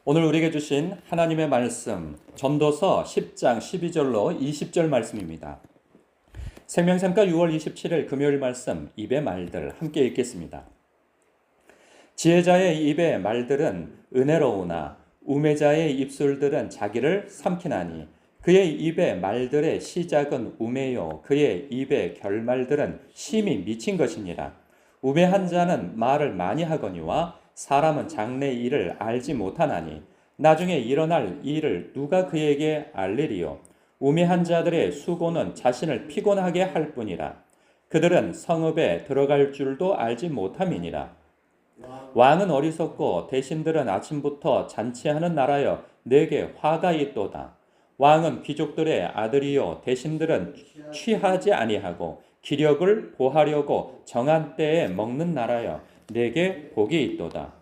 오늘 우리에게 주신 하나님의 말씀 전도서 10장 12절로 20절 말씀입니다. 생명샘가 6월 27일 금요일 말씀 입의 말들 함께 읽겠습니다. 지혜자의 입의 말들은 은혜로우나 우매자의 입술들은 자기를 삼키나니 그의 입의 말들의 시작은 우매요 그의 입의 결말들은 심히 미친 것이니라. 우매한 자는 말을 많이 하거니와 사람은 장래 일을 알지 못하나니 나중에 일어날 일을 누가 그에게 알리리요. 우매한 자들의 수고는 자신을 피곤하게 할 뿐이라. 그들은 성읍에 들어갈 줄도 알지 못함이니라. 왕은 어리석고 대신들은 아침부터 잔치하는 나라여 내게 화가 있도다. 왕은 귀족들의 아들이요 대신들은 취하지 아니하고 기력을 보하려고 정한 때에 먹는 나라여 내게 복이 있도다.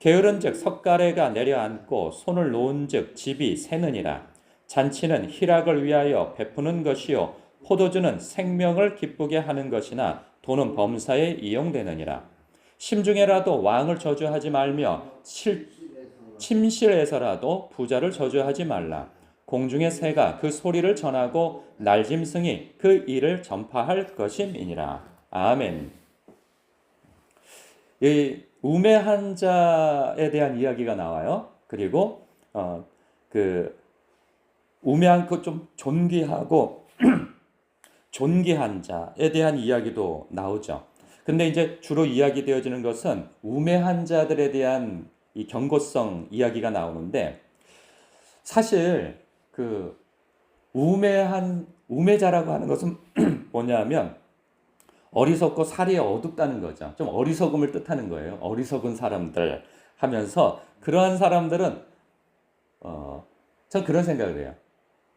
게으른즉 석가래가 내려앉고 손을 놓은즉 집이 새느니라. 잔치는 희락을 위하여 베푸는 것이요 포도주는 생명을 기쁘게 하는 것이나 돈은 범사에 이용되느니라. 심중에라도 왕을 저주하지 말며 침실에서라도 부자를 저주하지 말라. 공중의 새가 그 소리를 전하고 날짐승이 그 일을 전파할 것임이니라. 아멘. 이 우매한 자에 대한 이야기가 나와요. 그리고 우매한 그 좀 존귀하고 존귀한 자에 대한 이야기도 나오죠. 근데 이제 주로 이야기되어지는 것은 우매한 자들에 대한 이 경고성 이야기가 나오는데, 사실 그 우매자라고 하는 것은 뭐냐면 어리석고 살이 어둡다는 거죠. 좀 어리석음을 뜻하는 거예요. 어리석은 사람들 하면서 그러한 사람들은 전 그런 생각을 해요.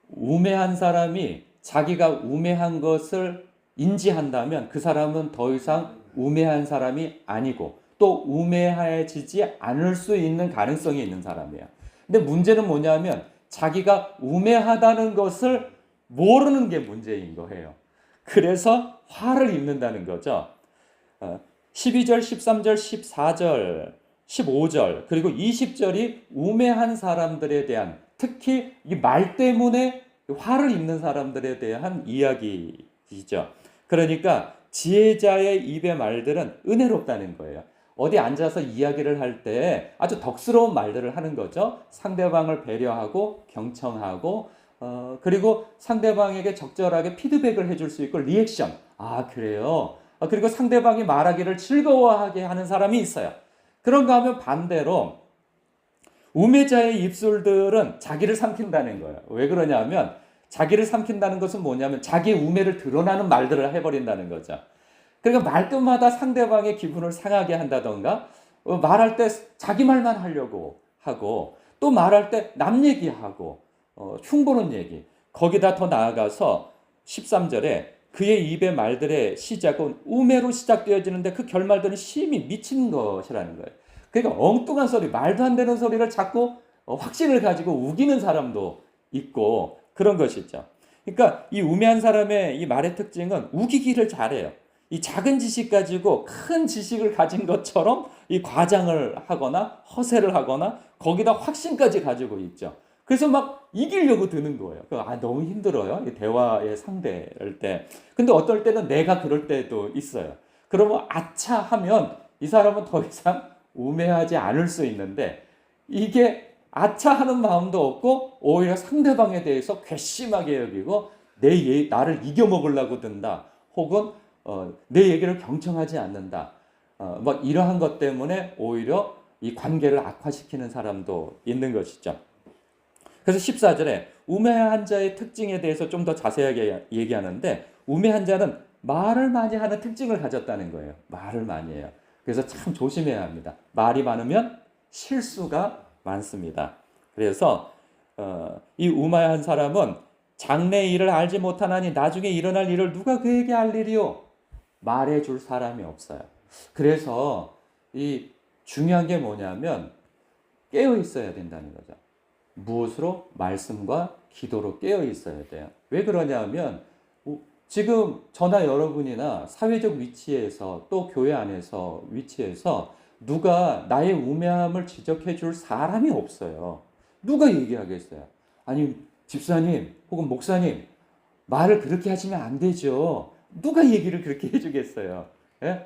우매한 사람이 자기가 우매한 것을 인지한다면 그 사람은 더 이상 우매한 사람이 아니고 또 우매해지지 않을 수 있는 가능성이 있는 사람이에요. 근데 문제는 뭐냐면 자기가 우매하다는 것을 모르는 게 문제인 거예요. 그래서 화를 입는다는 거죠. 12절, 13절, 14절, 15절 그리고 20절이 우매한 사람들에 대한, 특히 이 말 때문에 화를 입는 사람들에 대한 이야기이죠. 그러니까 지혜자의 입의 말들은 은혜롭다는 거예요. 어디 앉아서 이야기를 할 때 아주 덕스러운 말들을 하는 거죠. 상대방을 배려하고 경청하고 그리고 상대방에게 적절하게 피드백을 해줄 수 있고 리액션. 아, 그래요. 그리고 상대방이 말하기를 즐거워하게 하는 사람이 있어요. 그런가 하면 반대로 우매자의 입술들은 자기를 삼킨다는 거예요. 왜 그러냐면 자기를 삼킨다는 것은 뭐냐면 자기의 우매를 드러나는 말들을 해버린다는 거죠. 그러니까 말끝마다 상대방의 기분을 상하게 한다던가 말할 때 자기 말만 하려고 하고 또 말할 때 남 얘기하고 흉보는 얘기. 거기다 더 나아가서 13절에 그의 입의 말들의 시작은 우매로 시작되어지는데 그 결말들은 심히 미친 것이라는 거예요. 그러니까 엉뚱한 소리, 말도 안 되는 소리를 자꾸 확신을 가지고 우기는 사람도 있고 그런 것이죠. 그러니까 이 우매한 사람의 이 말의 특징은 우기기를 잘해요. 이 작은 지식 가지고 큰 지식을 가진 것처럼 이 과장을 하거나 허세를 하거나 거기다 확신까지 가지고 있죠. 그래서 막 이기려고 드는 거예요. 너무 힘들어요. 이 대화의 상대할 때. 근데 어떨 때는 내가 그럴 때도 있어요. 그러면 아차 하면 이 사람은 더 이상 우매하지 않을 수 있는데 이게 아차 하는 마음도 없고 오히려 상대방에 대해서 괘씸하게 여기고 나를 이겨먹으려고 든다. 혹은 내 얘기를 경청하지 않는다. 막 이러한 것 때문에 오히려 이 관계를 악화시키는 사람도 있는 것이죠. 그래서 14절에 우매한 자의 특징에 대해서 좀 더 자세하게 얘기하는데 우매한 자는 말을 많이 하는 특징을 가졌다는 거예요. 말을 많이 해요. 그래서 참 조심해야 합니다. 말이 많으면 실수가 많습니다. 그래서 이 우매한 사람은 장래 일을 알지 못하나니 나중에 일어날 일을 누가 그에게 알리리요? 말해줄 사람이 없어요. 그래서 이 중요한 게 뭐냐면 깨어 있어야 된다는 거죠. 무엇으로? 말씀과 기도로 깨어 있어야 돼요. 왜 그러냐면 지금 저나 여러분이나 사회적 위치에서 또 교회 안에서 위치에서 누가 나의 우매함을 지적해 줄 사람이 없어요. 누가 얘기하겠어요? 아니, 집사님 혹은 목사님, 말을 그렇게 하시면 안 되죠. 누가 얘기를 그렇게 해주겠어요? 예?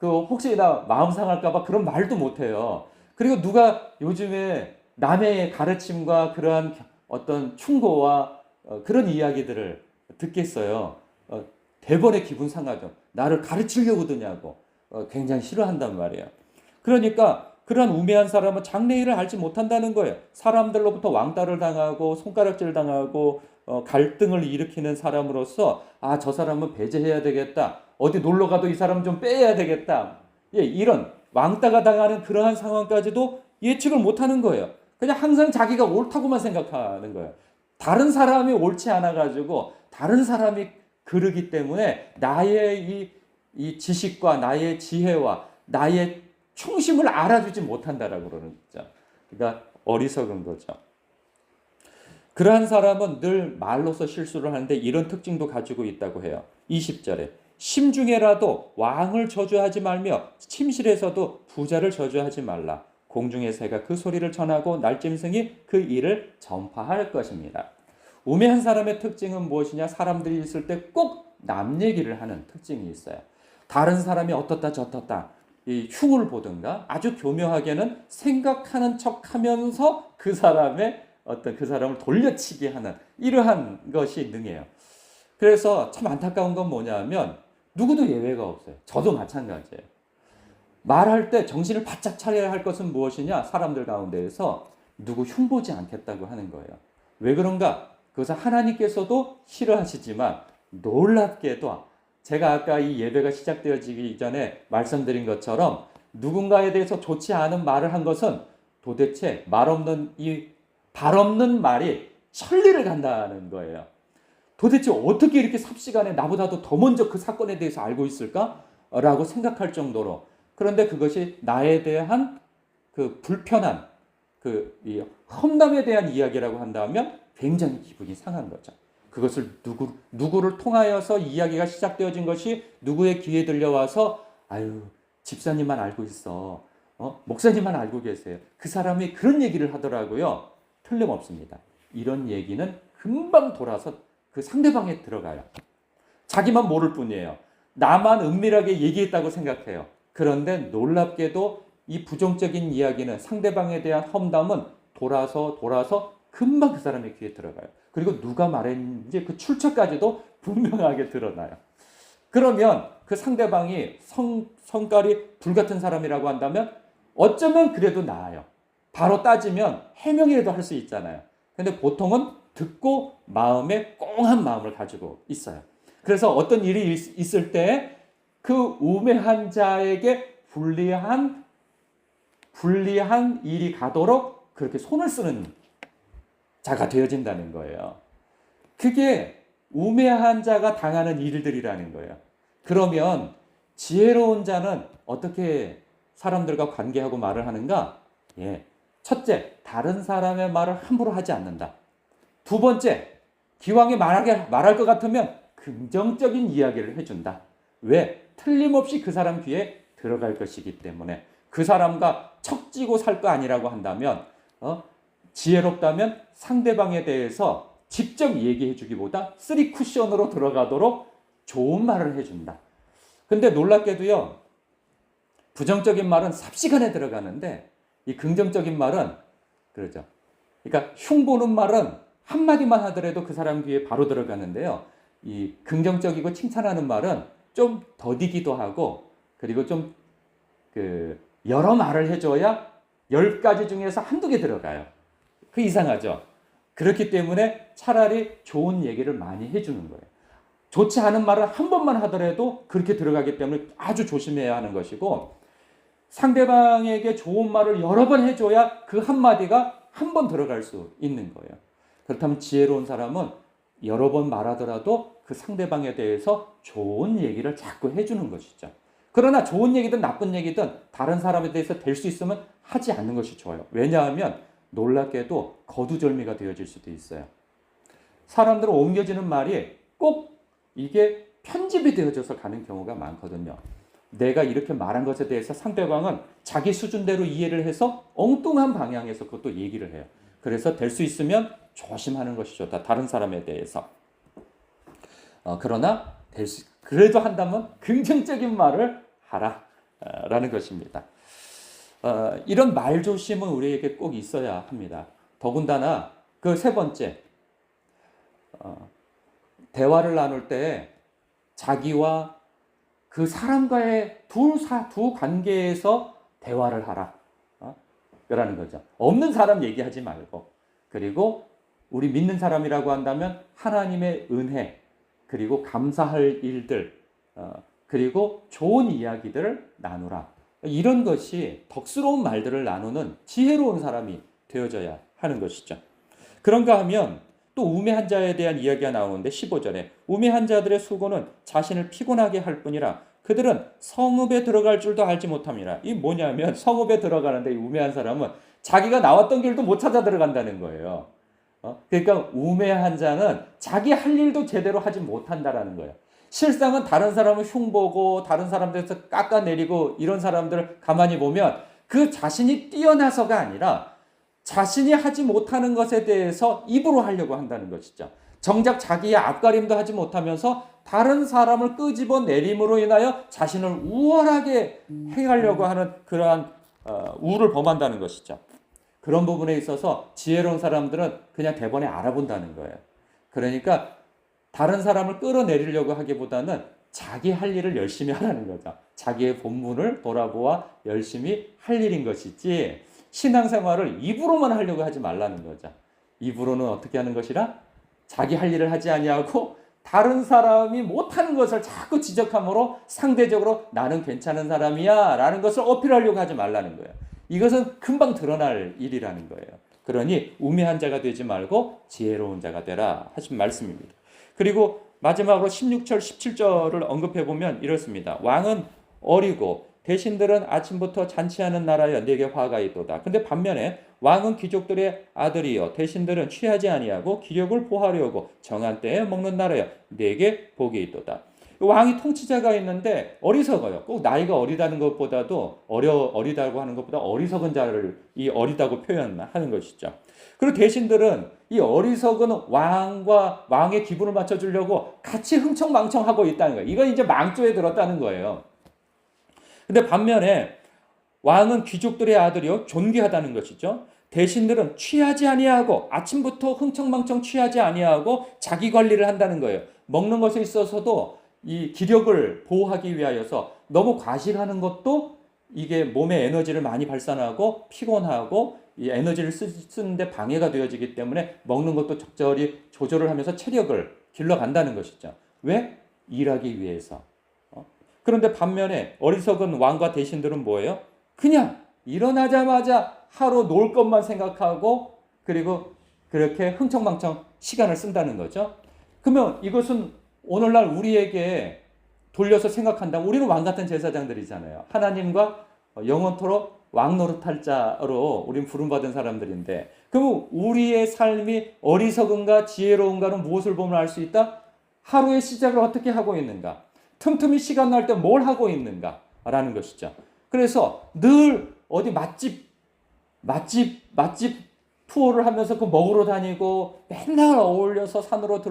혹시나 마음 상할까봐 그런 말도 못해요. 그리고 누가 요즘에 남의 가르침과 그러한 어떤 충고와 그런 이야기들을 듣겠어요. 대번에 기분 상하죠. 나를 가르치려고 드냐고 굉장히 싫어한단 말이에요. 그러니까 그런 우매한 사람은 장래일을 알지 못한다는 거예요. 사람들로부터 왕따를 당하고 손가락질 당하고 갈등을 일으키는 사람으로서 저 사람은 배제해야 되겠다. 어디 놀러 가도 이 사람 좀 빼야 되겠다. 예, 이런 왕따가 당하는 그러한 상황까지도 예측을 못하는 거예요. 그냥 항상 자기가 옳다고만 생각하는 거예요. 다른 사람이 옳지 않아 가지고 다른 사람이 그르기 때문에 나의 이 지식과 나의 지혜와 나의 충심을 알아주지 못한다라고 그러는 거죠. 그러니까 어리석은 거죠. 그러한 사람은 늘 말로서 실수를 하는데 이런 특징도 가지고 있다고 해요. 20절에 심중에라도 왕을 저주하지 말며 침실에서도 부자를 저주하지 말라. 공중의 새가 그 소리를 전하고 날짐승이 그 일을 전파할 것입니다. 우매한 사람의 특징은 무엇이냐? 사람들이 있을 때 꼭 남 얘기를 하는 특징이 있어요. 다른 사람이 어떻다 저떻다 이 흉을 보든가 아주 교묘하게는 생각하는 척하면서 그 사람을 돌려치게 하는 이러한 것이 능해요. 그래서 참 안타까운 건 뭐냐면 누구도 예외가 없어요. 저도 마찬가지예요. 말할 때 정신을 바짝 차려야 할 것은 무엇이냐? 사람들 가운데에서 누구 흉보지 않겠다고 하는 거예요. 왜 그런가? 그것은 하나님께서도 싫어하시지만 놀랍게도 제가 아까 이 예배가 시작되어지기 전에 말씀드린 것처럼 누군가에 대해서 좋지 않은 말을 한 것은 도대체 발 없는 말이 천리를 간다는 거예요. 도대체 어떻게 이렇게 삽시간에 나보다도 더 먼저 그 사건에 대해서 알고 있을까? 라고 생각할 정도로. 그런데 그것이 나에 대한 그 불편한 이 험담에 대한 이야기라고 한다면 굉장히 기분이 상한 거죠. 그것을 누구를 통하여서 이야기가 시작되어진 것이 누구의 귀에 들려와서 아유 집사님만 알고 있어. 목사님만 알고 계세요. 그 사람이 그런 얘기를 하더라고요. 틀림없습니다. 이런 얘기는 금방 돌아서 그 상대방에 들어가요. 자기만 모를 뿐이에요. 나만 은밀하게 얘기했다고 생각해요. 그런데 놀랍게도 이 부정적인 이야기는 상대방에 대한 험담은 돌아서 금방 그 사람의 귀에 들어가요. 그리고 누가 말했는지 그 출처까지도 분명하게 드러나요. 그러면 그 상대방이 성깔이 불같은 사람이라고 한다면 어쩌면 그래도 나아요. 바로 따지면 해명이라도 할 수 있잖아요. 근데 보통은 듣고 마음에 꽁한 마음을 가지고 있어요. 그래서 어떤 일이 있을 때 그 우매한 자에게 불리한 일이 가도록 그렇게 손을 쓰는 자가 되어진다는 거예요. 그게 우매한 자가 당하는 일들이라는 거예요. 그러면 지혜로운 자는 어떻게 사람들과 관계하고 말을 하는가? 첫째, 다른 사람의 말을 함부로 하지 않는다. 두 번째, 기왕에 말할 것 같으면 긍정적인 이야기를 해준다. 왜? 틀림없이 그 사람 귀에 들어갈 것이기 때문에. 그 사람과 척지고 살 거 아니라고 한다면 지혜롭다면 상대방에 대해서 직접 얘기해 주기보다 쓰리 쿠션으로 들어가도록 좋은 말을 해준다. 근데 놀랍게도요, 부정적인 말은 삽시간에 들어가는데 이 긍정적인 말은 그러죠. 그러니까 흉보는 말은 한마디만 하더라도 그 사람 귀에 바로 들어가는데요. 이 긍정적이고 칭찬하는 말은 좀 더디기도 하고 그리고 좀 여러 말을 해줘야 10가지 중에서 한두 개 들어가요. 그 이상하죠. 그렇기 때문에 차라리 좋은 얘기를 많이 해주는 거예요. 좋지 않은 말을 한 번만 하더라도 그렇게 들어가기 때문에 아주 조심해야 하는 것이고 상대방에게 좋은 말을 여러 번 해줘야 그 한마디가 한 번 들어갈 수 있는 거예요. 그렇다면 지혜로운 사람은 여러 번 말하더라도 그 상대방에 대해서 좋은 얘기를 자꾸 해주는 것이죠. 그러나 좋은 얘기든 나쁜 얘기든 다른 사람에 대해서 될 수 있으면 하지 않는 것이 좋아요. 왜냐하면 놀랍게도 거두절미가 되어질 수도 있어요. 사람들은 옮겨지는 말이 꼭 이게 편집이 되어져서 가는 경우가 많거든요. 내가 이렇게 말한 것에 대해서 상대방은 자기 수준대로 이해를 해서 엉뚱한 방향에서 그것도 얘기를 해요. 그래서 될 수 있으면 조심하는 것이 좋다. 다른 사람에 대해서. 그러나 그래도 한다면 긍정적인 말을 하라. 라는 것입니다. 이런 말조심은 우리에게 꼭 있어야 합니다. 더군다나 그 세 번째, 대화를 나눌 때 자기와 그 사람과의 두 관계에서 대화를 하라. 라는 거죠. 없는 사람 얘기하지 말고, 그리고 우리 믿는 사람이라고 한다면 하나님의 은혜, 그리고 감사할 일들, 그리고 좋은 이야기들을 나누라. 이런 것이 덕스러운 말들을 나누는 지혜로운 사람이 되어져야 하는 것이죠. 그런가 하면 또 우매한 자에 대한 이야기가 나오는데 15절에 우매한 자들의 수고는 자신을 피곤하게 할 뿐이라 그들은 성읍에 들어갈 줄도 알지 못함이라. 이 뭐냐면 성읍에 들어가는데 이 우매한 사람은 자기가 나왔던 길도 못 찾아 들어간다는 거예요. 그러니까 우매한 자는 자기 할 일도 제대로 하지 못한다라는 거예요. 실상은 다른 사람을 흉보고 다른 사람들에서 깎아내리고 이런 사람들을 가만히 보면 그 자신이 뛰어나서가 아니라 자신이 하지 못하는 것에 대해서 입으로 하려고 한다는 것이죠. 정작 자기의 앞가림도 하지 못하면서 다른 사람을 끄집어 내림으로 인하여 자신을 우월하게 행하려고 하는 그러한 우를 범한다는 것이죠. 그런 부분에 있어서 지혜로운 사람들은 그냥 대번에 알아본다는 거예요. 그러니까 다른 사람을 끌어내리려고 하기보다는 자기 할 일을 열심히 하라는 거죠. 자기의 본분을 돌아보아 열심히 할 일인 것이지 신앙생활을 입으로만 하려고 하지 말라는 거죠. 입으로는 어떻게 하는 것이라? 자기 할 일을 하지 아니하고 다른 사람이 못하는 것을 자꾸 지적함으로 상대적으로 나는 괜찮은 사람이야 라는 것을 어필하려고 하지 말라는 거예요. 이것은 금방 드러날 일이라는 거예요. 그러니 우매한 자가 되지 말고 지혜로운 자가 되라 하신 말씀입니다. 그리고 마지막으로 16절, 17절을 언급해 보면 이렇습니다. 왕은 어리고 대신들은 아침부터 잔치하는 나라여 내게 화가 있도다. 근데 반면에 왕은 귀족들의 아들이요 대신들은 취하지 아니하고 기력을 보하려고 정한 때에 먹는 나라여 내게 복이 있도다. 왕이 통치자가 있는데 어리석어요. 꼭 나이가 어리다는 것보다도 어리다고 하는 것보다 어리석은 자를 이 어리다고 표현하는 것이죠. 그리고 대신들은 이 어리석은 왕과 왕의 기분을 맞춰주려고 같이 흥청망청하고 있다는 거예요. 이건 이제 망조에 들었다는 거예요. 근데 반면에 왕은 귀족들의 아들이요 존귀하다는 것이죠. 대신들은 취하지 아니하고 아침부터 흥청망청 취하지 아니하고 자기 관리를 한다는 거예요. 먹는 것에 있어서도 이 기력을 보호하기 위하여서 너무 과식하는 것도 이게 몸에 에너지를 많이 발산하고 피곤하고 이 에너지를 쓰는데 방해가 되어지기 때문에 먹는 것도 적절히 조절을 하면서 체력을 길러간다는 것이죠. 왜? 일하기 위해서. 그런데 반면에 어리석은 왕과 대신들은 뭐예요? 그냥 일어나자마자 하루 놀 것만 생각하고 그리고 그렇게 흥청망청 시간을 쓴다는 거죠. 그러면 이것은 오늘날 우리에게 돌려서 생각한다면 우리는 왕 같은 제사장들이잖아요. 하나님과 영원토록 왕 노릇할 자로 우린 부름받은 사람들인데 그럼 우리의 삶이 어리석은가 지혜로운가는 무엇을 보면 알 수 있다? 하루의 시작을 어떻게 하고 있는가? 틈틈이 시간 날 때 뭘 하고 있는가? 라는 것이죠. 그래서 늘 어디 맛집 투어를 하면서 그 먹으러 다니고 맨날 어울려서 산으로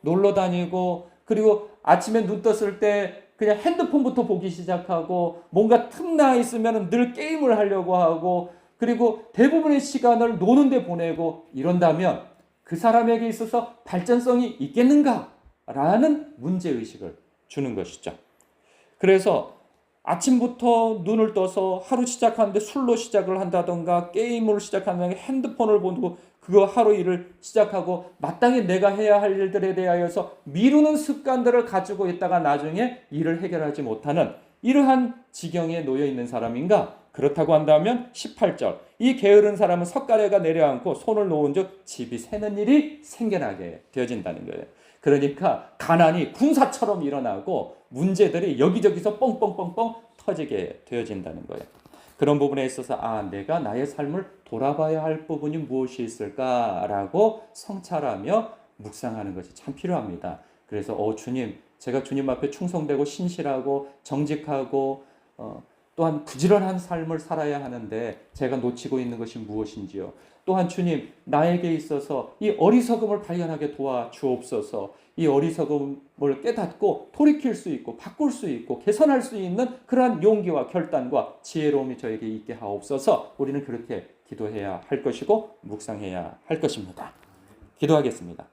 놀러 다니고 그리고 아침에 눈 떴을 때 그냥 핸드폰부터 보기 시작하고 뭔가 틈나 있으면 늘 게임을 하려고 하고 그리고 대부분의 시간을 노는 데 보내고 이런다면 그 사람에게 있어서 발전성이 있겠는가? 라는 문제의식을 주는 것이죠. 그래서 아침부터 눈을 떠서 하루 시작하는데 술로 시작을 한다던가 게임으로 시작한다던가 핸드폰을 보고 그거 하루 일을 시작하고 마땅히 내가 해야 할 일들에 대하여서 미루는 습관들을 가지고 있다가 나중에 일을 해결하지 못하는 이러한 지경에 놓여 있는 사람인가? 그렇다고 한다면 18절 이 게으른 사람은 석가래가 내려앉고 손을 놓은 즉 집이 새는 일이 생겨나게 되어진다는 거예요. 그러니까 가난이 군사처럼 일어나고 문제들이 여기저기서 뻥뻥뻥뻥 터지게 되어진다는 거예요. 그런 부분에 있어서 내가 나의 삶을 돌아봐야 할 부분이 무엇이 있을까라고 성찰하며 묵상하는 것이 참 필요합니다. 그래서 주님 제가 주님 앞에 충성되고 신실하고 정직하고 또한 부지런한 삶을 살아야 하는데 제가 놓치고 있는 것이 무엇인지요. 또한 주님, 나에게 있어서 이 어리석음을 발견하게 도와주옵소서. 이 어리석음을 깨닫고 돌이킬 수 있고 바꿀 수 있고 개선할 수 있는 그러한 용기와 결단과 지혜로움이 저에게 있게 하옵소서. 우리는 그렇게 기도해야 할 것이고 묵상해야 할 것입니다. 기도하겠습니다.